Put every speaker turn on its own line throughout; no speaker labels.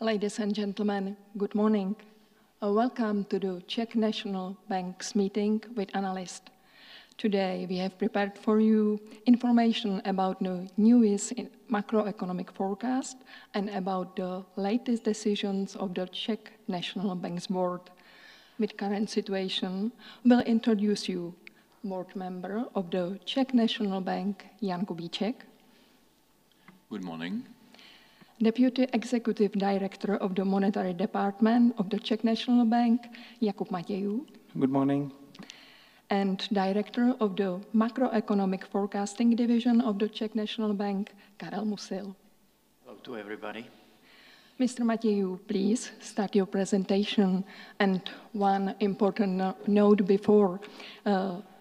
Ladies and gentlemen, good morning. Welcome to the Czech National Bank's meeting with analysts. Today we have prepared for you information about the newest macroeconomic forecast and about the latest decisions of the Czech National Bank's board. With current situation, we'll introduce you board member of the Czech National Bank, Jan Kubíček.
Good morning.
Deputy Executive Director of the Monetary Department of the Czech National Bank, Jakub Matějů.
Good morning.
And Director of the Macroeconomic Forecasting Division of the Czech National Bank, Karel Musil.
Hello to everybody.
Mr. Matějů, please start your presentation. And one important note before,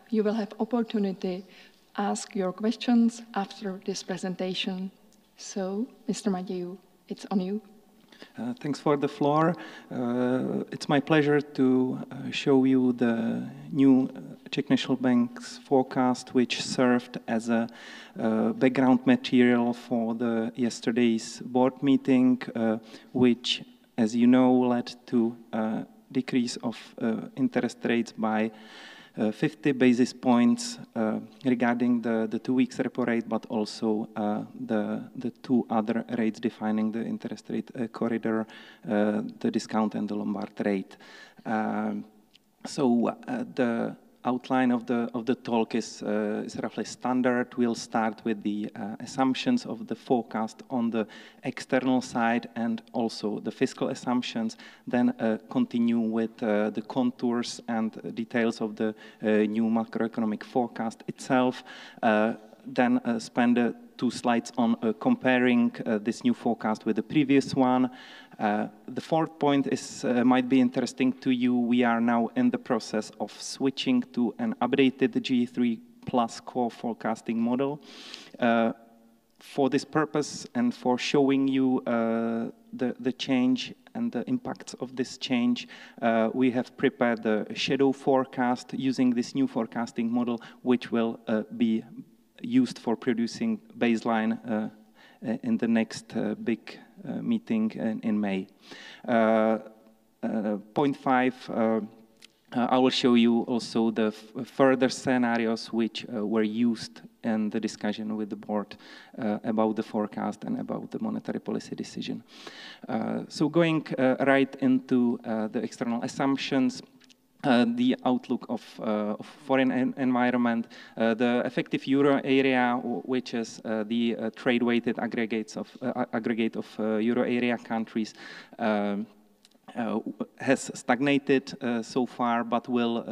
you will have opportunity ask your questions after this presentation. So, Mr. Matějů, it's on you.
Thanks for the floor. It's my pleasure to show you the new Czech National Bank's forecast, which served as a background material for the yesterday's board meeting, which, as you know, led to a decrease of interest rates by 50 basis points regarding the 2 weeks repo rate, but also the two other rates defining the interest rate corridor, the discount and the Lombard rate. So the outline of the talk is roughly standard. We'll start with the assumptions of the forecast on the external side and also the fiscal assumptions, then continue with the contours and details of the new macroeconomic forecast itself, then spend 2 slides on comparing this new forecast with the previous one. The fourth point is might be interesting to you. We are now in the process of switching to an updated G3 plus core forecasting model. For this purpose and for showing you the change and the impacts of this change, we have prepared the shadow forecast using this new forecasting model, which will be used for producing baseline in the next big meeting in May. Point 5, I will show you also the further scenarios which were used in the discussion with the board about the forecast and about the monetary policy decision. So going right into the external assumptions, the outlook of foreign environment, the effective euro area, which is the trade-weighted aggregate of euro area countries, has stagnated so far, but will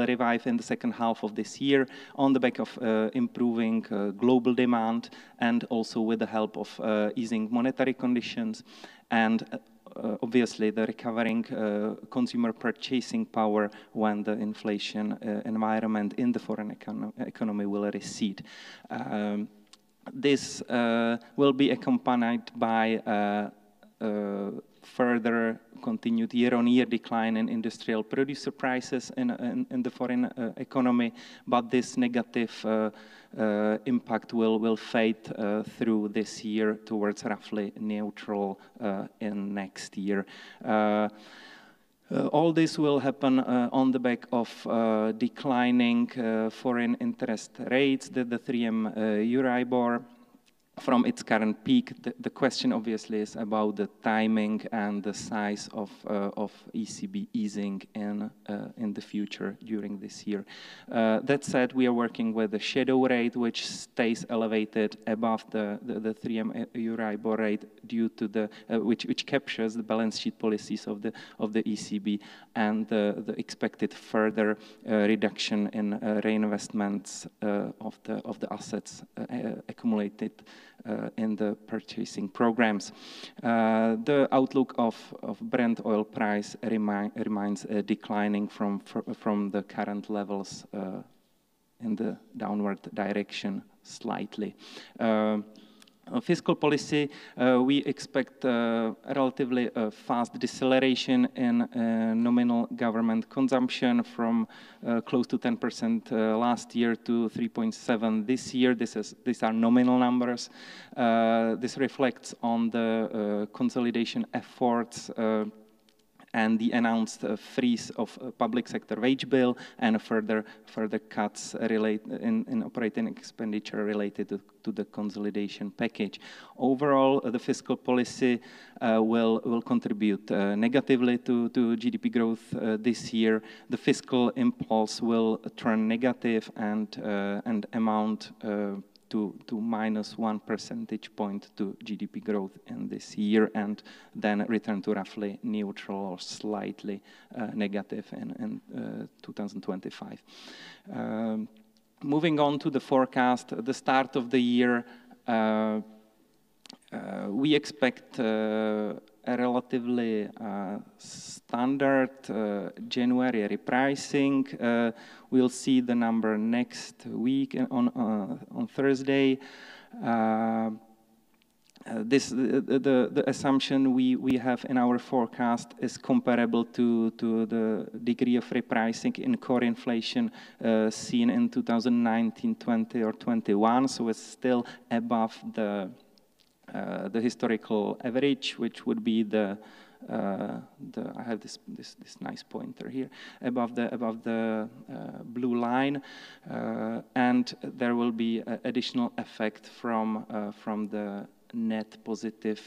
revive in the second half of this year on the back of improving global demand and also with the help of easing monetary conditions and obviously the recovering consumer purchasing power when the inflation environment in the foreign economy will recede. This will be accompanied by further continued year-on-year decline in industrial producer prices in the foreign economy, but this negative impact will fade through this year towards roughly neutral in next year. All this will happen on the back of declining foreign interest rates, the 3M Euribor. From its current peak, the question obviously is about the timing and the size of ECB easing in the future during this year. That said, we are working with the shadow rate, which stays elevated above the 3M Euribor rate due to the which captures the balance sheet policies of the ECB and the expected further reduction in reinvestments of the assets accumulated in the purchasing programs. The outlook of Brent oil price remains declining from the current levels in the downward direction slightly. Fiscal policy, we expect relatively fast deceleration in nominal government consumption from close to 10% last year to 3.7% this year. These are nominal numbers. This reflects on the consolidation efforts and the announced freeze of public sector wage bill and further cuts in operating expenditure related to the consolidation package. Overall, the fiscal policy will contribute negatively to GDP growth this year. The fiscal impulse will turn negative and amount to minus 1 percentage point to GDP growth in this year, and then return to roughly neutral or slightly negative in 2025. Moving on to the forecast, at the start of the year, we expect a relatively standard January repricing. We'll see the number next week on Thursday. The assumption we have in our forecast is comparable to the degree of repricing in core inflation seen in 2019, 20, or 21. So it's still above the historical average, which would be I have this nice pointer here above the blue line, and there will be additional effect from the net positive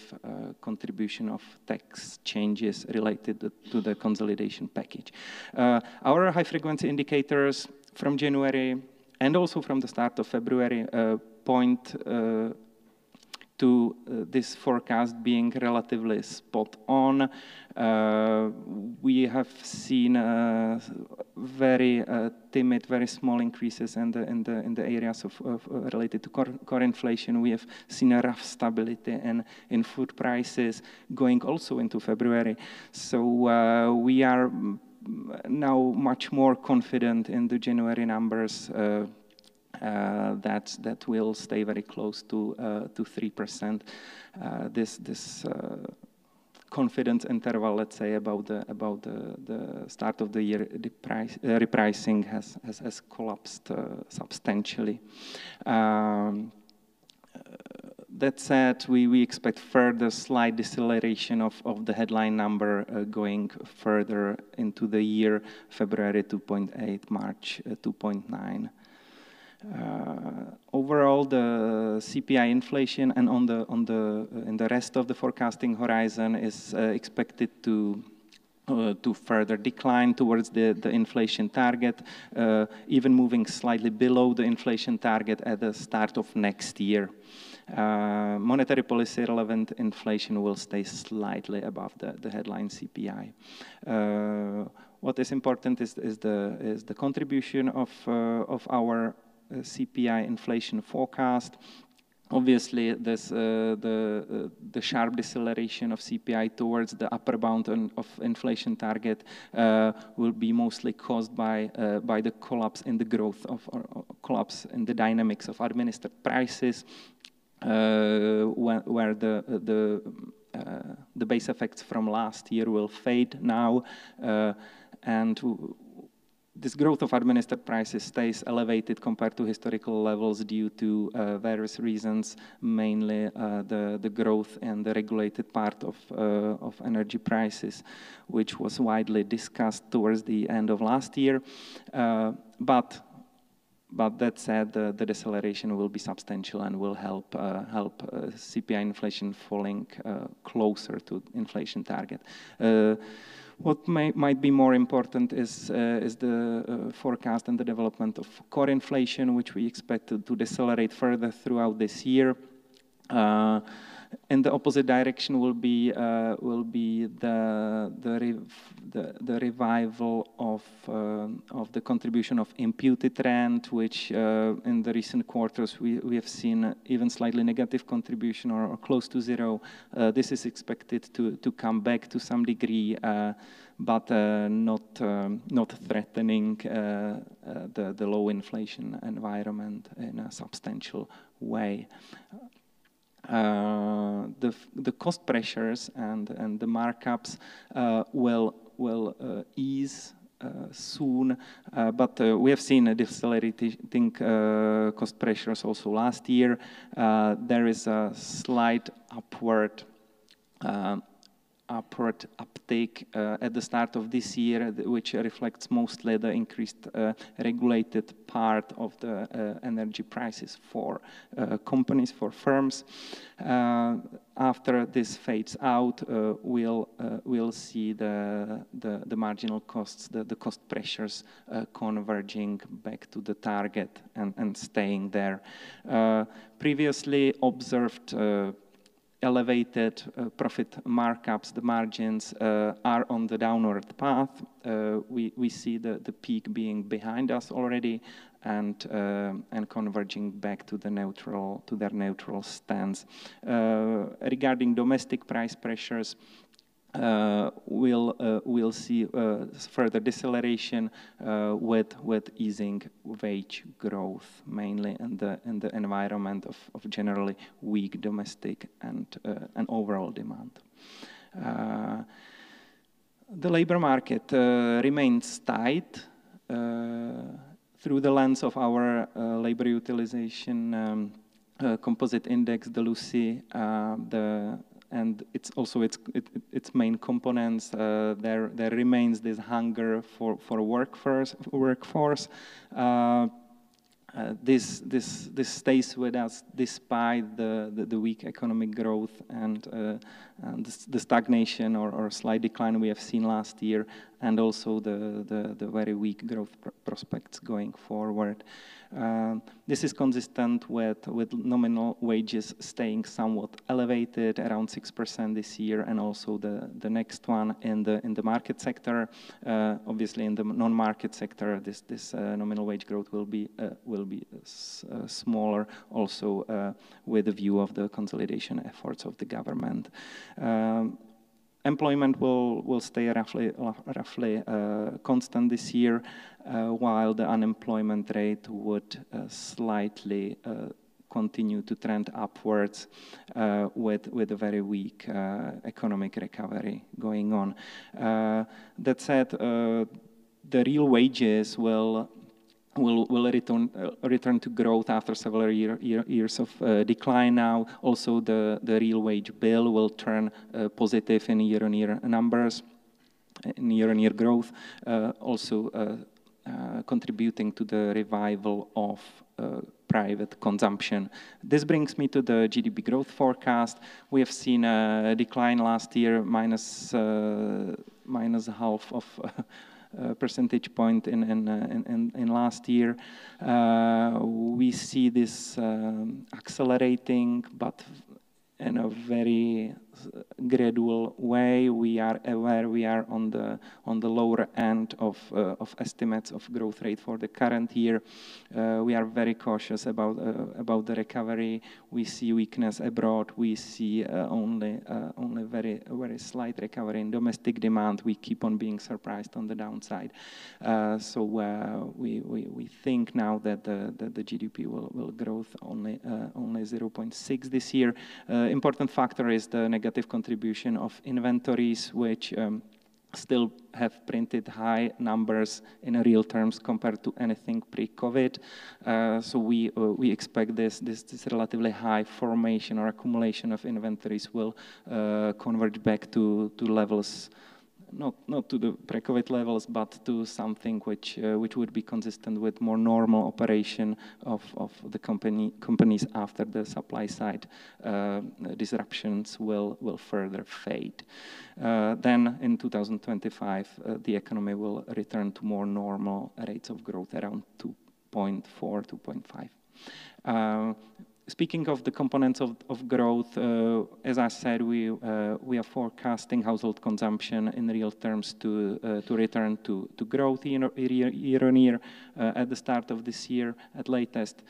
contribution of tax changes related to the consolidation package. Our high frequency indicators from January and also from the start of February point to this forecast being relatively spot on. We have seen very timid, very small increases in the areas of related to core inflation. We have seen a rough stability in food prices going also into February. So we are now much more confident in the January numbers. That will stay very close to 3%. This confidence interval, let's say, about the start of the year repricing has collapsed substantially. That said, we expect further slight deceleration of the headline number going further into the year. February 2.8, March 2.9. Overall, the CPI inflation and in the rest of the forecasting horizon is expected to further decline towards the inflation target, even moving slightly below the inflation target at the start of next year. Monetary policy relevant inflation will stay slightly above the headline CPI. What is important is the contribution of our CPI inflation forecast. Obviously, the sharp deceleration of CPI towards the upper bound of inflation target will be mostly caused by the collapse in the growth or collapse in the dynamics of administered prices, where the base effects from last year will fade now, and this growth of administered prices stays elevated compared to historical levels due to various reasons, mainly the growth in the regulated part of energy prices, which was widely discussed towards the end of last year. But that said, the deceleration will be substantial and will help CPI inflation falling closer to inflation target. What might be more important is the forecast and the development of core inflation, which we expect to decelerate further throughout this year. In the opposite direction will be the revival of the contribution of imputed rent, which in the recent quarters we have seen even slightly negative contribution or close to zero. This is expected to come back to some degree, but not threatening the low inflation environment in a substantial way. the cost pressures and the markups will ease soon, but we have seen a decelerating cost pressures also last year. There is a slight upward uptake at the start of this year, which reflects mostly the increased regulated part of the energy prices for companies, for firms. After this fades out, we'll see the marginal costs, the cost pressures converging back to the target and staying there. Previously observed elevated profit markups, the margins are on the downward path. We see the peak being behind us already, and converging back to their neutral stance. Regarding domestic price pressures, we'll see further deceleration with easing wage growth, mainly in the environment of generally weak domestic and overall demand. The labor market remains tight. Through the lens of our labor utilization composite index, the LUCI, and it's also its main components. There remains this hunger for workforce. This stays with us despite the weak economic growth and the stagnation or slight decline we have seen last year, and also the very weak growth prospects going forward. This is consistent with nominal wages staying somewhat elevated, around 6% this year, and also the next one in the market sector. Obviously, in the non-market sector, this nominal wage growth will be smaller, also with a view of the consolidation efforts of the government. Employment will stay roughly constant this year, while the unemployment rate would slightly continue to trend upwards with a very weak economic recovery going on. That said, the real wages will return to growth after several years of decline now. Also, the real wage bill will turn positive in year-on-year numbers, in year-on-year growth, also contributing to the revival of private consumption. This brings me to the GDP growth forecast. We have seen a decline last year, minus half of percentage point in last year. We see this accelerating, but in a very gradual way. We are aware we are on the lower end of estimates of growth rate for the current year. We are very cautious about the recovery. We see weakness abroad. We see only very slight recovery in domestic demand. We keep on being surprised on the downside. So we think now that the GDP will growth only 0.6 this year. Important factor is the negative contribution of inventories, which still have printed high numbers in real terms compared to anything pre-COVID. So we expect this relatively high formation or accumulation of inventories will converge back to levels, not to the pre-COVID levels, but to something which would be consistent with more normal operation of the companies after the supply side disruptions will further fade. Then in 2025, the economy will return to more normal rates of growth around 2.4, 2.5. Speaking of the components of growth, as I said, we are forecasting household consumption in real terms to return to growth year on year at the start of this year at latest.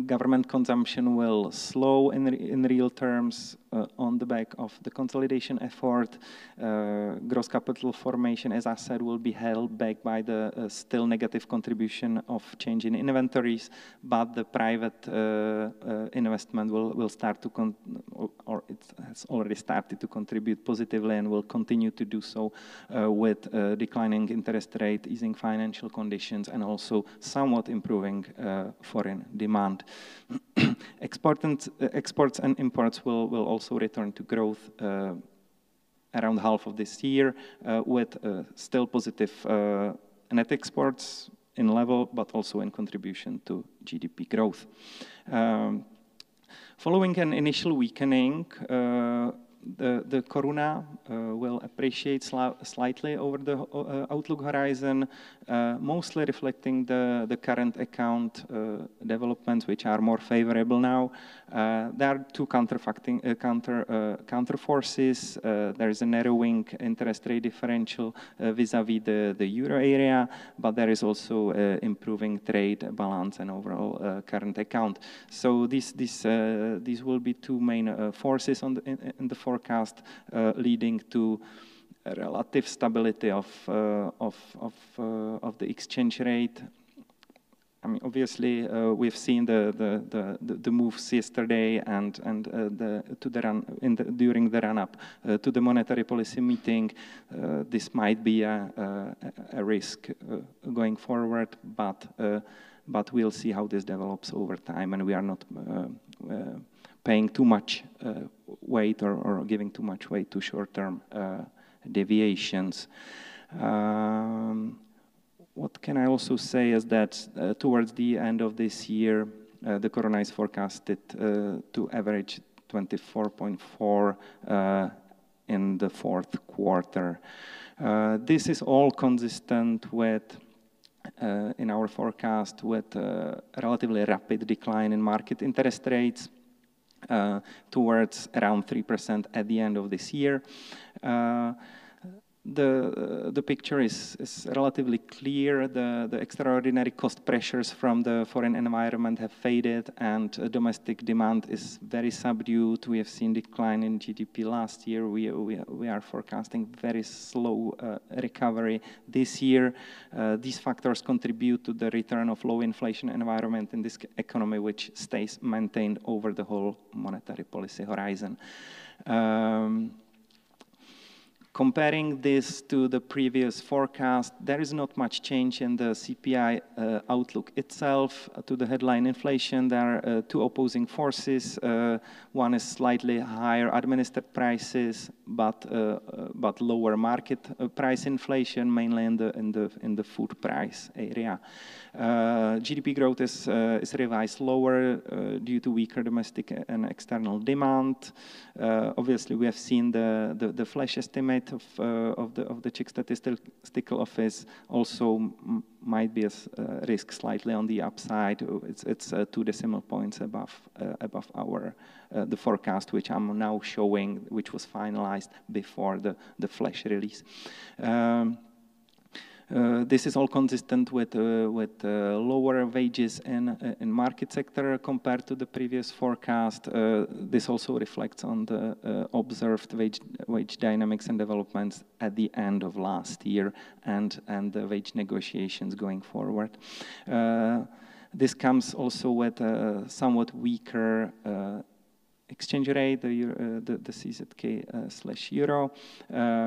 Government consumption will slow in real terms on the back of the consolidation effort. Gross capital formation, as I said, will be held back by the still negative contribution of change in inventories, but the private investment will start to, or it has already started to contribute positively and will continue to do so with declining interest rate, easing financial conditions, and also somewhat improving foreign demand. Exports and imports will also return to growth around half of this year, with still positive net exports in level, but also in contribution to GDP growth. Following an initial weakening, the koruna will appreciate slightly over the outlook horizon, mostly reflecting the current account developments, which are more favorable now. There are two counter forces. There is a narrowing interest rate differential vis-a-vis the euro area, but there is also improving trade balance and overall current account. So these will be two main forces in the forecast, leading to a relative stability of the exchange rate. I mean, obviously, we've seen the moves yesterday and during the run-up to the monetary policy meeting. This might be a risk going forward, but we'll see how this develops over time, and we are not paying too much weight or giving too much weight to short-term deviations. What can I also say is that towards the end of this year, the koruna is forecasted to average 24.4 in the fourth quarter. This is all consistent with, in our forecast, with a relatively rapid decline in market interest rates towards around 3% at the end of this year. The picture is relatively clear. The extraordinary cost pressures from the foreign environment have faded, and domestic demand is very subdued. We have seen decline in GDP last year. We are forecasting very slow recovery this year. These factors contribute to the return of low inflation environment in this economy, which stays maintained over the whole monetary policy horizon. Comparing this to the previous forecast, there is not much change in the CPI outlook itself. To the headline inflation, there are two opposing forces. One is slightly higher administered prices, but lower market price inflation, mainly in the food price area. GDP growth is revised lower due to weaker domestic and external demand. Obviously, we have seen the flash estimate of the Czech Statistical Office also might be a risk slightly on the upside. It's 2 decimal points above our the forecast, which I'm now showing, which was finalized before the flash release. This is all consistent with lower wages in market sector compared to the previous forecast. This also reflects on the observed wage dynamics and developments at the end of last year and the wage negotiations going forward. This comes also with a somewhat weaker exchange rate, the CZK/euro,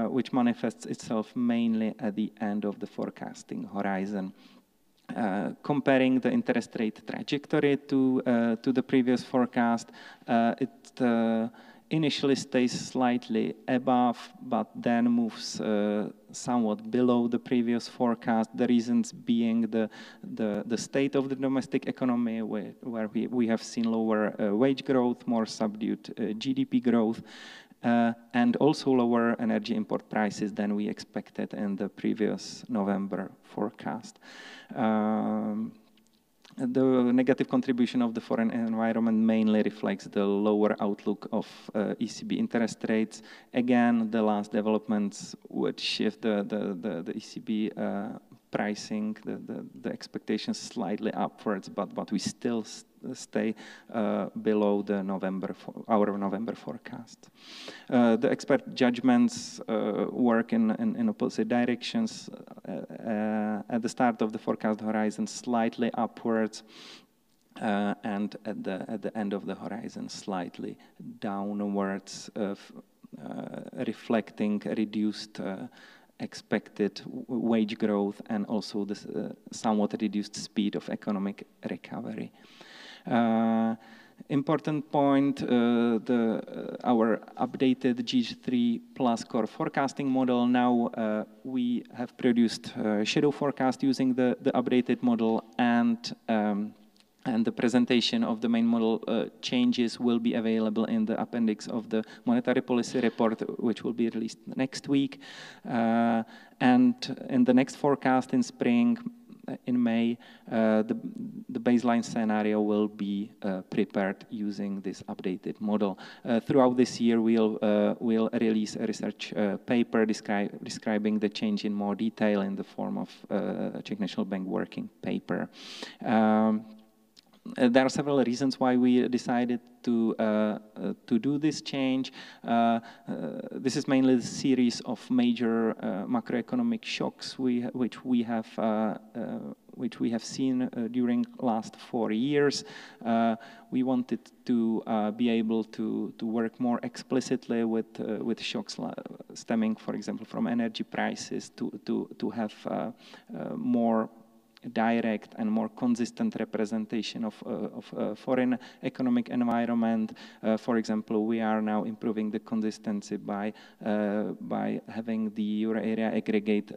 which manifests itself mainly at the end of the forecasting horizon. Comparing the interest rate trajectory to the previous forecast, it initially stays slightly above, but then moves somewhat below the previous forecast. The reasons being the state of the domestic economy, where we have seen lower wage growth, more subdued GDP growth, and also lower energy import prices than we expected in the previous November forecast. The negative contribution of the foreign environment mainly reflects the lower outlook of ECB interest rates. Again, the last developments would shift the ECB pricing, the expectations slightly upwards, but we still stay below the our November forecast. The expert judgments work in opposite directions. At the start of the forecast horizon, slightly upwards, and at the end of the horizon, slightly downwards, reflecting reduced expected wage growth and also this somewhat reduced speed of economic recovery. Important point, our updated G3 plus core forecasting model. Now we have produced shadow forecast using the updated model, and the presentation of the main model changes will be available in the appendix of the monetary policy report, which will be released next week. And in the next forecast in spring, in May, the baseline scenario will be prepared using this updated model. Throughout this year, we'll release a research paper describing the change in more detail in the form of Czech National Bank working paper. There are several reasons why we decided to do this change. This is mainly the series of major macroeconomic shocks which we have seen during last 4 years. We wanted to be able to work more explicitly with shocks stemming, for example, from energy prices, to have more direct and more consistent representation of foreign economic environment. For example, we are now improving the consistency by having the euro area aggregate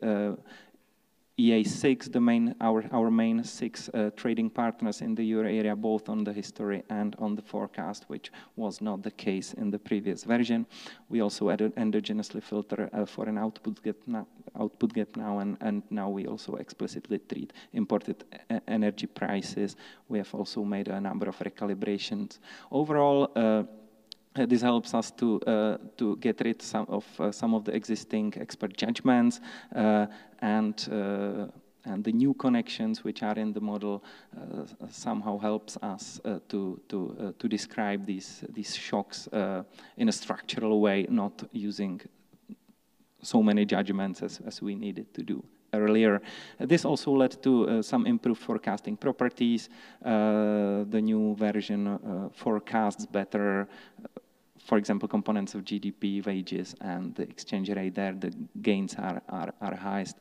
EA6, our main 6 trading partners in the euro area, both on the history and on the forecast, which was not the case in the previous version. We also added endogenously filter for an output gap now, and now we also explicitly treat imported energy prices. We have also made a number of recalibrations. Overall, this helps us to get rid of some of the existing expert judgments, and the new connections which are in the model somehow helps us to describe these shocks in a structural way, not using so many judgments as we needed to do earlier. This also led to some improved forecasting properties. The new version forecasts better, for example, components of GDP, wages, and the exchange rate. There, the gains are highest.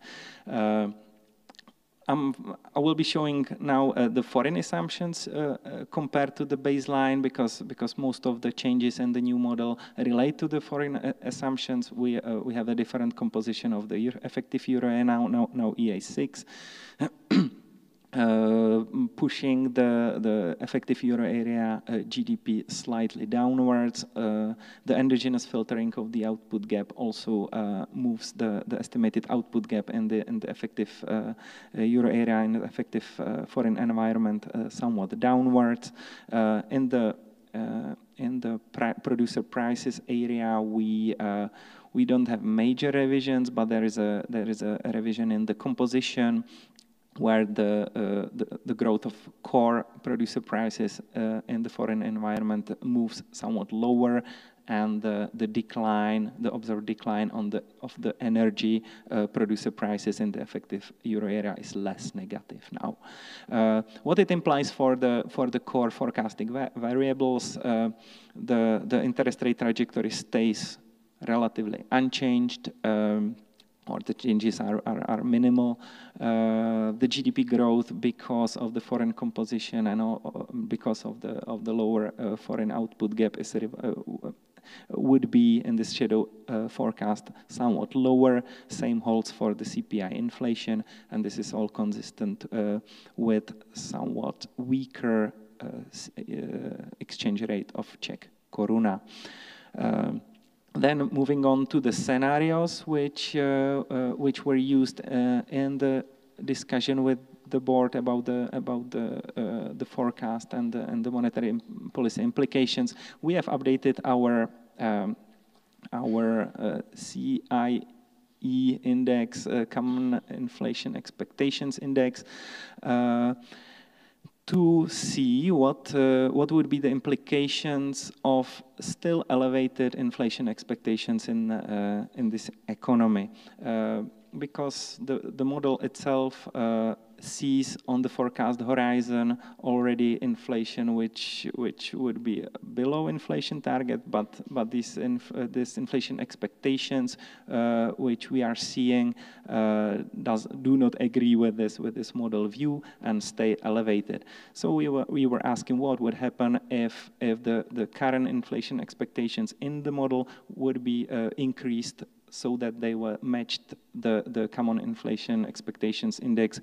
I will be showing now the foreign assumptions compared to the baseline, because most of the changes in the new model relate to the foreign assumptions. We have a different composition of the effective euro and now EA6. Pushing the effective euro area GDP slightly downwards. The endogenous filtering of the output gap also moves the estimated output gap in the effective euro area, in the effective foreign environment, somewhat downwards. In the producer prices area, we don't have major revisions, but there is a revision in the composition, where the growth of core producer prices in the foreign environment moves somewhat lower, and the observed decline of the energy producer prices in the effective euro area is less negative now. What it implies for the core forecasting variables, the interest rate trajectory stays relatively unchanged, or the changes are minimal. The GDP growth, because of the foreign composition and because of the lower foreign output gap, would be in this shadow forecast somewhat lower. Same holds for the CPI inflation, and this is all consistent with somewhat weaker exchange rate of Czech koruna. Then moving on to the scenarios which were used in the discussion with the board about the forecast and the monetary policy implications. We have updated our CIE index, Common Inflation Expectations Index, to see what would be the implications of still elevated inflation expectations in this economy, because the model itself sees on the forecast horizon already inflation which would be below inflation target, but this inflation expectations which we are seeing do not agree with this model view and stay elevated. So we were asking what would happen if the current inflation expectations in the model would be increased so that they were matched the common inflation expectations index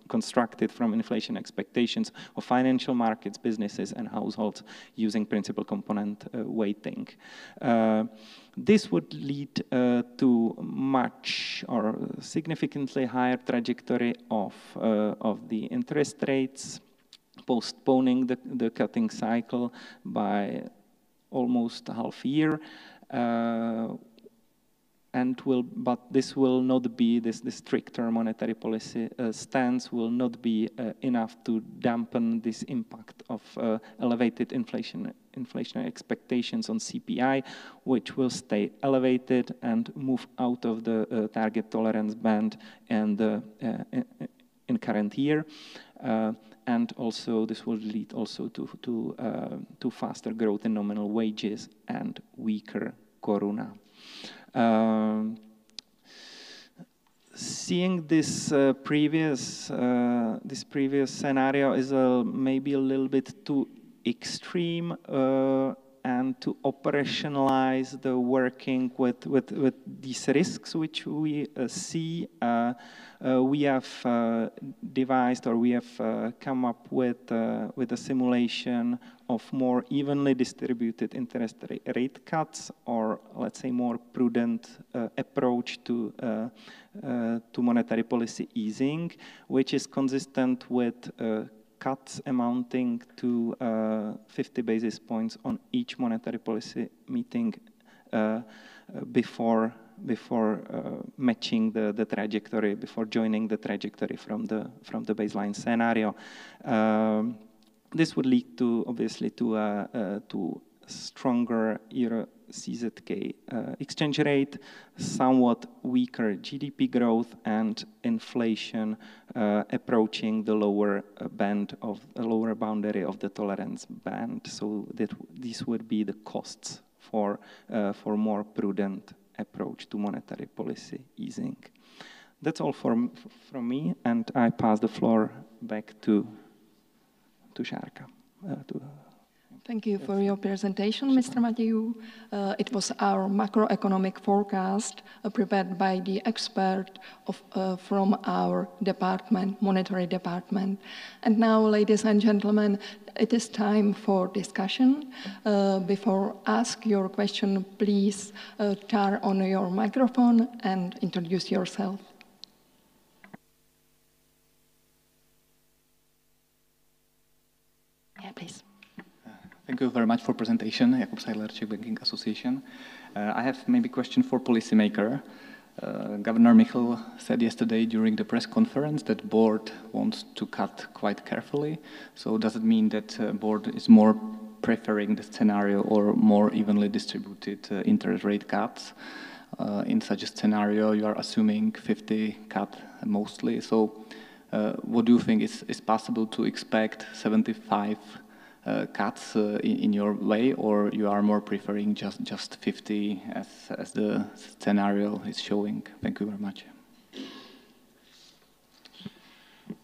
constructed from inflation expectations of financial markets, businesses, and households using principal component weighting. This would lead to much or significantly higher trajectory of the interest rates, postponing the cutting cycle by almost half a year. But this will not be, this stricter monetary policy stance will not be enough to dampen this impact of elevated inflationary expectations on CPI, which will stay elevated and move out of the target tolerance band and in current year. And also this will lead also to faster growth in nominal wages and weaker koruna. Seeing this previous scenario is maybe a little bit too extreme and to operationalize the working with these risks which we see. We have devised, or we have come up with a simulation of more evenly distributed interest rate cuts, or let's say more prudent approach to monetary policy easing, which is consistent with cuts amounting to 50 basis points on each monetary policy meeting before matching the trajectory, before joining the trajectory from the baseline scenario. This would lead to obviously to stronger Euro CZK exchange rate, somewhat weaker GDP growth, and inflation approaching the lower boundary of the tolerance band. So these would be the costs for more prudent approach to monetary policy easing. That's all from me, and I pass the floor back to Šárka.
Thank you for your presentation, Mr. Matějů. It was our macroeconomic forecast prepared by the expert from our department, monetary department. And now, ladies and gentlemen, it is time for discussion. Before ask your question, please turn on your microphone and introduce yourself. Yeah, please.
Thank you very much for presentation, Jakub Seidler, Czech Banking Association. I have maybe a question for policymaker. Governor Michl said yesterday during the press conference that board wants to cut quite carefully. So does it mean that board is more preferring the scenario or more evenly distributed interest rate cuts? In such a scenario, you are assuming 50 cut mostly. So what do you think is possible to expect 75 cuts in your way, or you are more preferring just 50 as the scenario is showing? Thank you very much.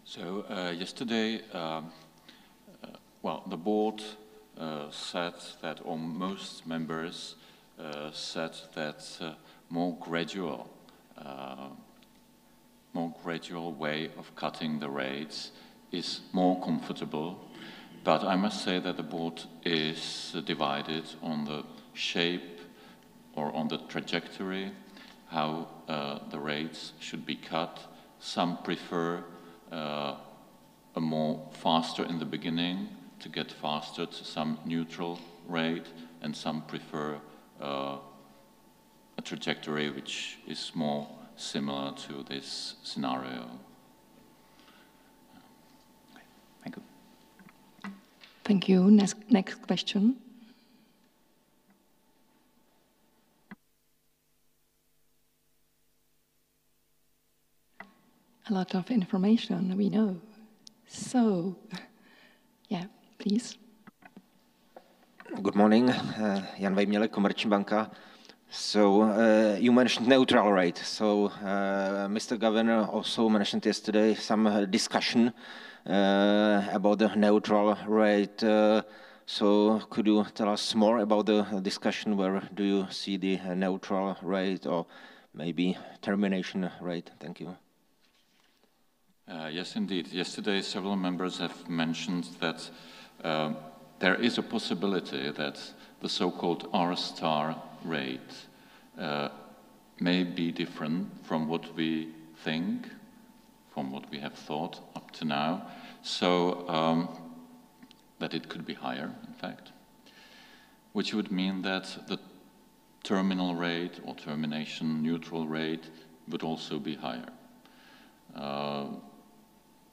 So yesterday, the board said that, or most members said that more gradual way of cutting the rates is more comfortable. But I must say that the board is divided on the shape or on the trajectory, how the rates should be cut. Some prefer a more faster in the beginning to get faster to some neutral rate, and some prefer a trajectory which is more similar to this scenario.
Thank you.
Thank you. Next question. A lot of information, we know. So, yeah, please.
Good morning, Jan Vejmělek, Komerční banka. So you mentioned neutral rate. So Mr. Governor also mentioned yesterday some discussion about the neutral rate. So could you tell us more about the discussion? Where do you see the neutral rate or maybe termination rate? Thank you.
Yes, indeed. Yesterday, several members have mentioned that there is a possibility that the so-called R-star rate may be different from what we think, from what we have thought up to now, so that it could be higher, in fact, which would mean that the terminal rate or termination neutral rate would also be higher.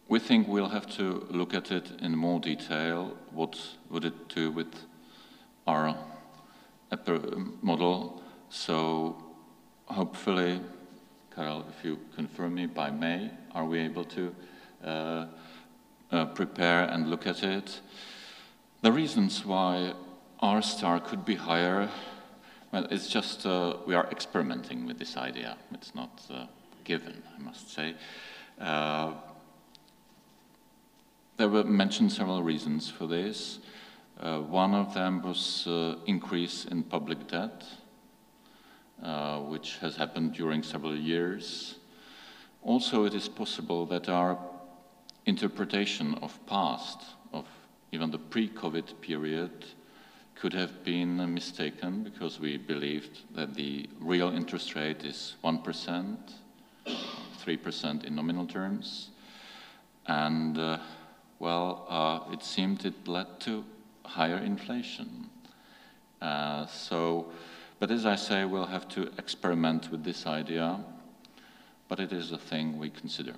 We think we'll have to look at it in more detail. What would it do with our model? So hopefully, Karel, if you confirm me, by May, are we able to prepare and look at it? The reasons why R-star could be higher, well, it's just we are experimenting with this idea. It's not given, I must say. There were mentioned several reasons for this. One of them was increase in public debt, which has happened during several years. Also, it is possible that our interpretation of past, of even the pre-COVID period, could have been mistaken because we believed that the real interest rate is 1%, 3% in nominal terms, and it seemed it led to higher inflation. But as I say, we'll have to experiment with this idea, but it is a thing we consider.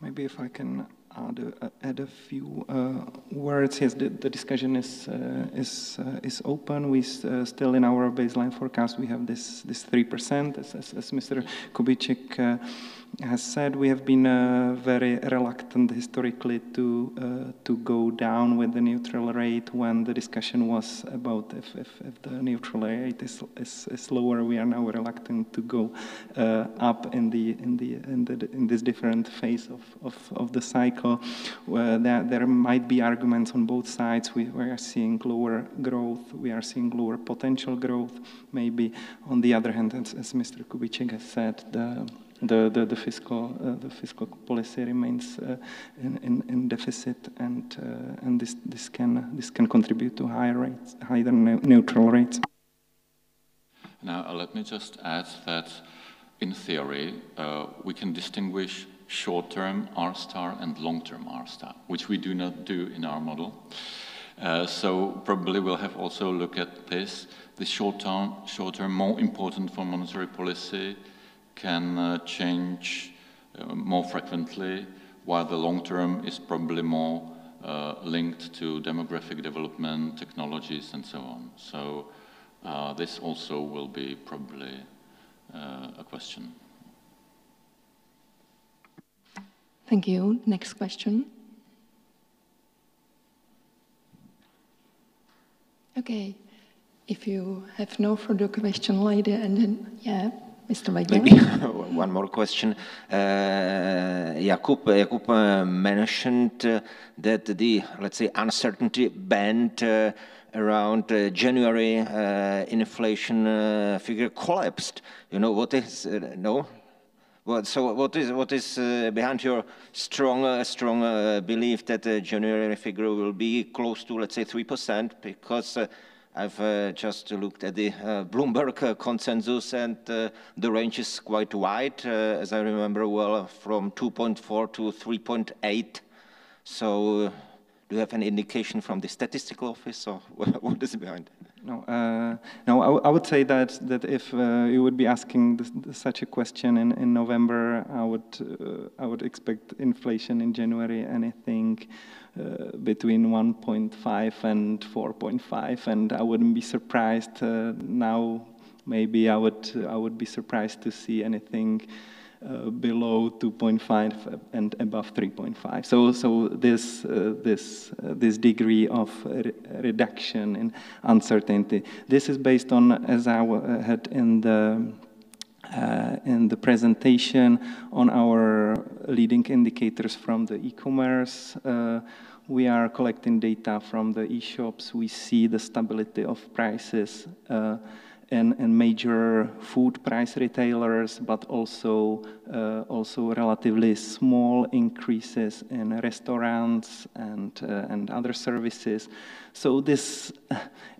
Maybe if I can add a few words. Yes, the discussion is open. We still in our baseline forecast we have this 3%. As Mr. Kubíček has said, we have been very reluctant historically to go down with the neutral rate when the discussion was about if the neutral rate is lower. We are now reluctant to go up in this different phase of the cycle. There might be arguments on both sides. We are seeing lower growth. We are seeing lower potential growth. Maybe on the other hand, as Mr. Kubíček has said, the fiscal policy remains in deficit, and this can contribute to higher neutral rates.
Now let me just add that in theory we can distinguish short-term R-star and long-term R-star, which we do not do in our model. So probably we'll have also look at this. The short-term, more important for monetary policy, can change more frequently, while the long-term is probably more linked to demographic development, technologies, and so on. So this also will be probably a question.
Thank you. Next question. Okay. If you have no further question, lady, and then, yeah. Mr.
Maybe one more question. Jakub mentioned that the, let's say, uncertainty band around January inflation figure collapsed. You know what is no? Well, so what is behind your strong belief that the January figure will be close to, let's say, 3%? Because I've just looked at the Bloomberg consensus, and the range is quite wide, as I remember well, from 2.4 to 3.8. So do you have an indication from the statistical office, or what is behind?
No, I would say that if you would be asking such a question in November, I would expect inflation in January anything between 1.5 and 4.5, and I wouldn't be surprised now. Maybe I would be surprised to see anything below 2.5 and above 3.5. So this degree of reduction in uncertainty. This is based on, as I had in the presentation, on our leading indicators from the e-commerce. We are collecting data from the e-shops. We see the stability of prices in major food price retailers, but also relatively small increases in restaurants and other services. So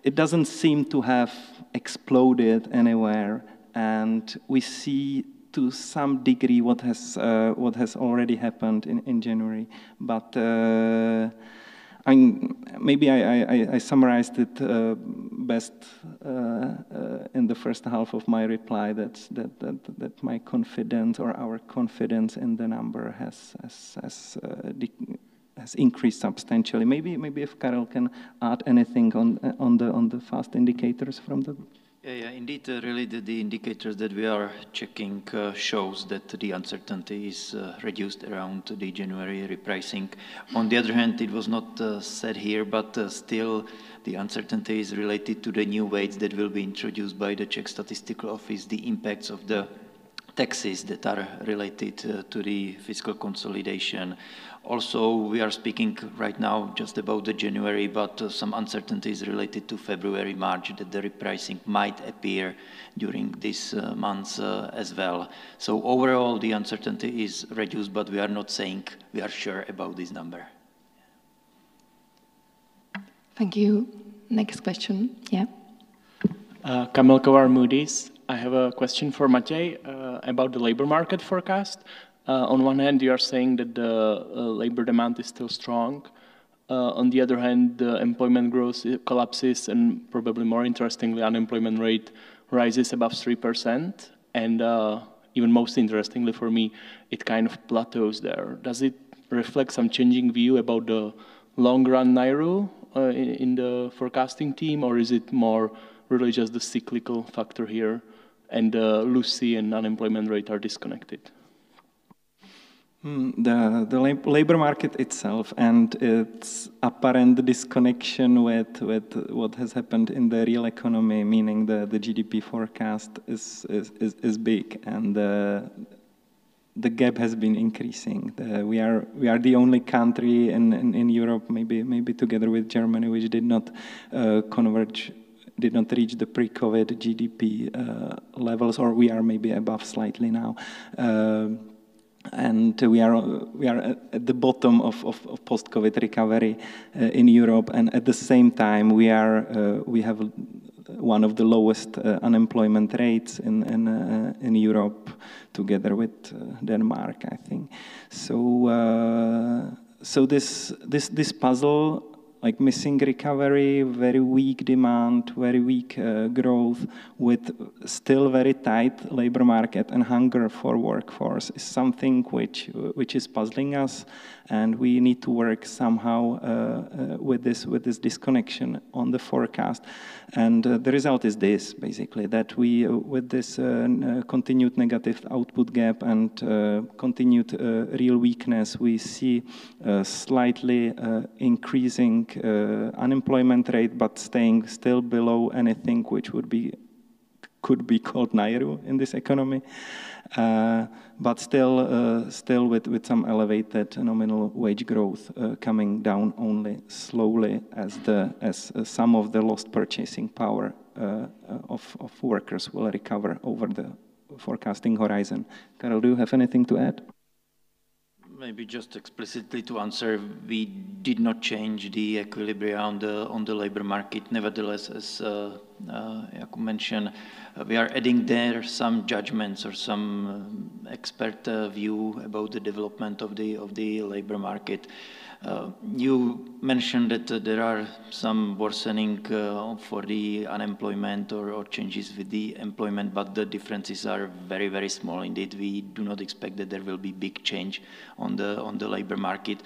it doesn't seem to have exploded anywhere, and we see to some degree what has already happened in January, but. Maybe I summarized it best in the first half of my reply. That my confidence or our confidence in the number has increased substantially. Maybe if Karel can add anything on the fast indicators from the.
Yeah, indeed, really the indicators that we are checking shows that the uncertainty is reduced around the January repricing. On the other hand, it was not said here, but still the uncertainty is related to the new weights that will be introduced by the Czech Statistical Office, the impacts of the taxes that are related to the fiscal consolidation. Also, we are speaking right now just about the January, but some uncertainties related to February, March, that the repricing might appear during these months as well. So overall, the uncertainty is reduced, but we are not saying we are sure about this number.
Thank you. Next question. Yeah.
Kamil Kovar, Moody's. I have a question for Matěj about the labor market forecast. On one hand, you are saying that the labor demand is still strong. On the other hand, the employment growth collapses, and probably more interestingly, unemployment rate rises above 3%. And even most interestingly for me, it kind of plateaus there. Does it reflect some changing view about the long-run Nairo in the forecasting team, or is it more really just the cyclical factor here, and Lucy and unemployment rate are disconnected?
The labor market itself and its apparent disconnection with what has happened in the real economy, meaning the GDP forecast, is big, and the gap has been increasing. We are the only country in Europe, maybe together with Germany, which did not converge. Did not reach the pre-COVID GDP levels, or we are maybe above slightly now, and we are at the bottom of post-COVID recovery in Europe, and at the same time we have one of the lowest unemployment rates in Europe, together with Denmark, I think. So this puzzle. Like missing recovery, very weak demand, very weak growth, with still very tight labor market and hunger for workforce is something which is puzzling us, and we need to work somehow with this disconnection on the forecast. And the result is this, basically, that we, with this continued negative output gap and continued real weakness, we see slightly increasing unemployment rate, but staying still below anything which could be called Nairo in this economy, but still with some elevated nominal wage growth coming down only slowly as some of the lost purchasing power of workers will recover over the forecasting horizon. Karel, do you have anything to add?
Maybe just explicitly to answer, we did not change the equilibrium on the labor market. Nevertheless, as Jakub mentioned, we are adding there some judgments or some expert view about the development of the labor market. You mentioned that there are some worsening for the unemployment or changes with the employment, but the differences are very, very small indeed. We do not expect that there will be big change on the labor market.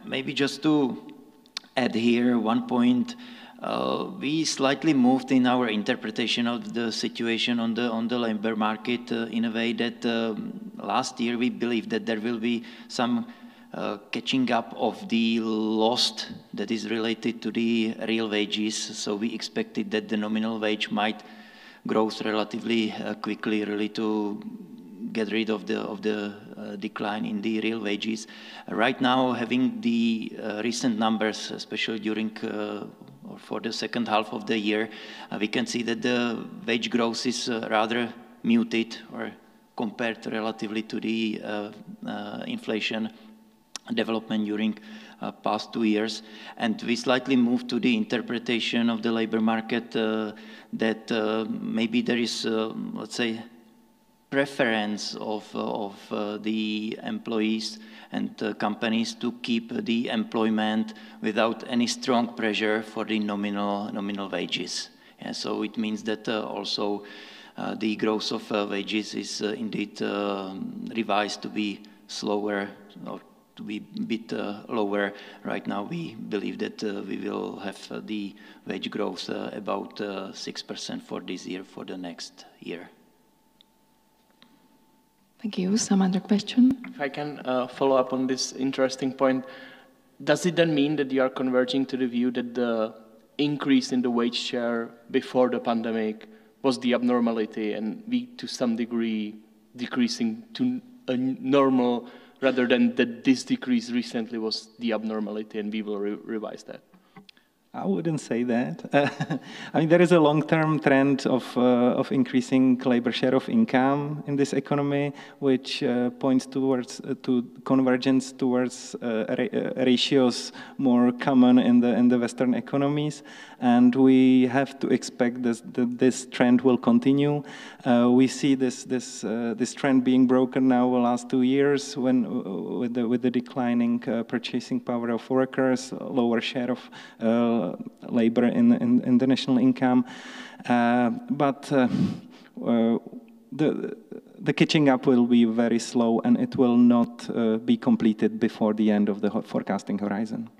Maybe just to add here one point, we slightly moved in our interpretation of the situation on the labor market in a way that last year we believed that there will be some catching up of the lost that is related to the real wages. So we expected that the nominal wage might grow relatively quickly, really to get rid of the decline in the real wages. Right now, having the recent numbers, especially during or for the second half of the year, we can see that the wage growth is rather muted or compared relatively to the inflation development during past 2 years. And we slightly moved to the interpretation of the labor market that maybe there is, let's say, preference of the employees and companies to keep the employment without any strong pressure for the nominal wages. And so it means that also the growth of wages is indeed revised to be slower or to be a bit lower. Right now we believe that we will have the wage growth about 6% for this year, for the next year.
Thank you. Some other question?
If I can follow up on this interesting point, does it then mean that you are converging to the view that the increase in the wage share before the pandemic was the abnormality and we, to some degree, decreasing to a normal, rather than that this decrease recently was the abnormality and we will revise that?
I wouldn't say that. I mean, there is a long-term trend of increasing labor share of income in this economy, which points towards to convergence towards ratios more common in the Western economies, and we have to expect this trend will continue. We see this trend being broken now the last 2 years with the declining purchasing power of workers, lower share of labor in the national income, but the catching up will be very slow, and it will not be completed before the end of the forecasting horizon.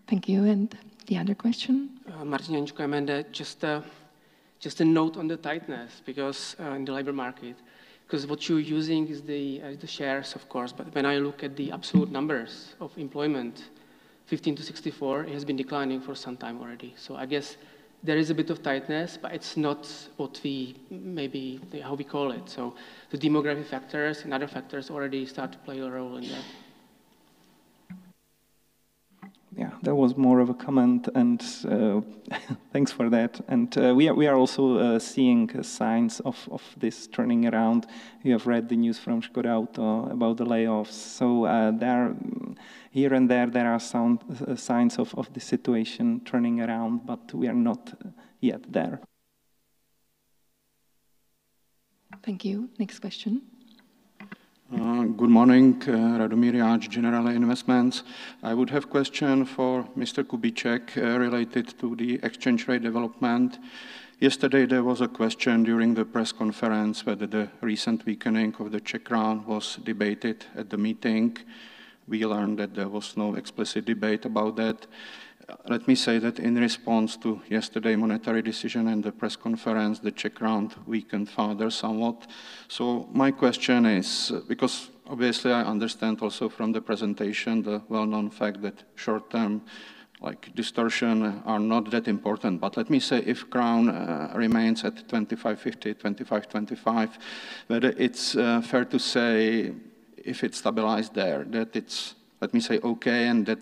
Thank you. And the other question?
Martin Jančko, Amanda, just a note on the tightness, because in the labor market, because what you're using is the shares, of course, but when I look at the absolute numbers of employment, 15 to 64, it has been declining for some time already. So I guess there is a bit of tightness, but it's not what we, maybe how we call it. So the demographic factors and other factors already start to play a role in that.
Yeah, that was more of a comment, and thanks for that. And we are also seeing signs of this turning around. You have read the news from Škoda Auto about the layoffs. So here and there are signs of the situation turning around, but we are not yet there.
Thank you. Next question.
Good morning, Radomír Jáč, General Investments. I would have a question for Mr. Kubíček related to the exchange rate development. Yesterday there was a question during the press conference whether the recent weakening of the Czech crown was debated at the meeting. We learned that there was no explicit debate about that. Let me say that in response to yesterday's monetary decision and the press conference, the Czech crown weakened further somewhat. So my question is, because obviously I understand also from the presentation the well-known fact that short-term distortion are not that important, but let me say if crown remains at 25.50, 25.25, whether it's fair to say if it's stabilized there, that it's, let me say, okay, and that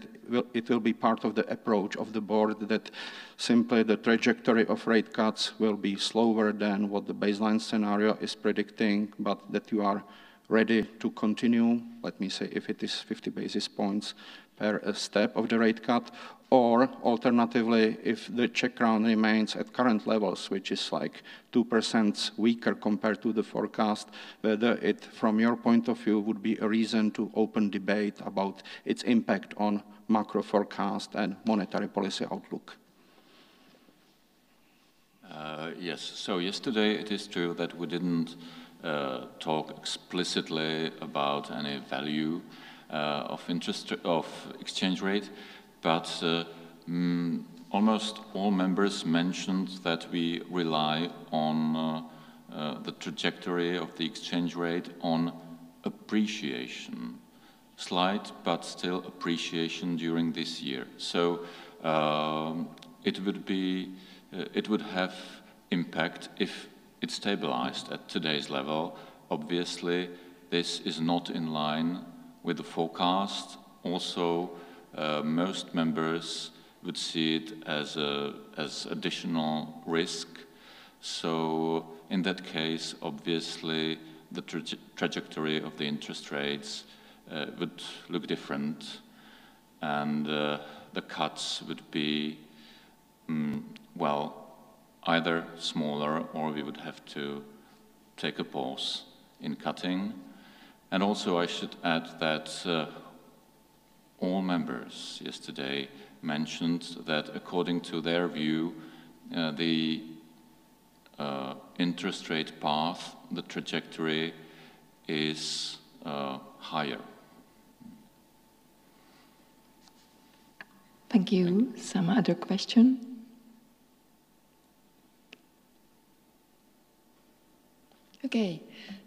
it will be part of the approach of the board that simply the trajectory of rate cuts will be slower than what the baseline scenario is predicting, but that you are ready to continue, let me say, if it is 50 basis points per step of the rate cut, or alternatively, if the Czech crown remains at current levels, which is like 2% weaker compared to the forecast, whether it, from your point of view, would be a reason to open debate about its impact on macro forecast and monetary policy outlook.
Yes, so yesterday it is true that we didn't talk explicitly about any value of exchange rate, but almost all members mentioned that we rely on the trajectory of the exchange rate on appreciation, slight but still appreciation during this year. So it would have impact if it stabilized at today's level. Obviously, this is not in line with the forecast. Also, most members would see it as additional risk. So in that case, obviously, the trajectory of the interest rates would look different, and the cuts would be, well, either smaller, or we would have to take a pause in cutting. And also I should add that all members yesterday mentioned that according to their view, the interest rate path, the trajectory is higher.
Thank you. Some other question? Okay,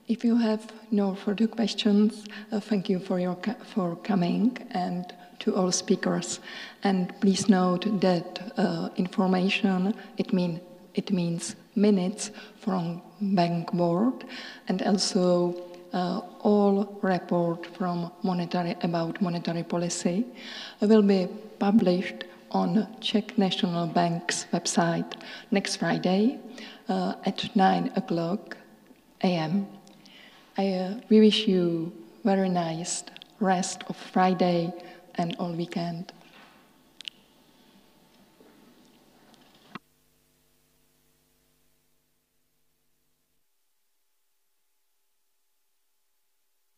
if you have no further questions, thank you for coming, and to all speakers. And please note that information, it means minutes from Bank Board, and also all report from about monetary policy will be published on Czech National Bank's website next Friday at 9 o'clock a.m. We wish you very nice rest of Friday and all weekend.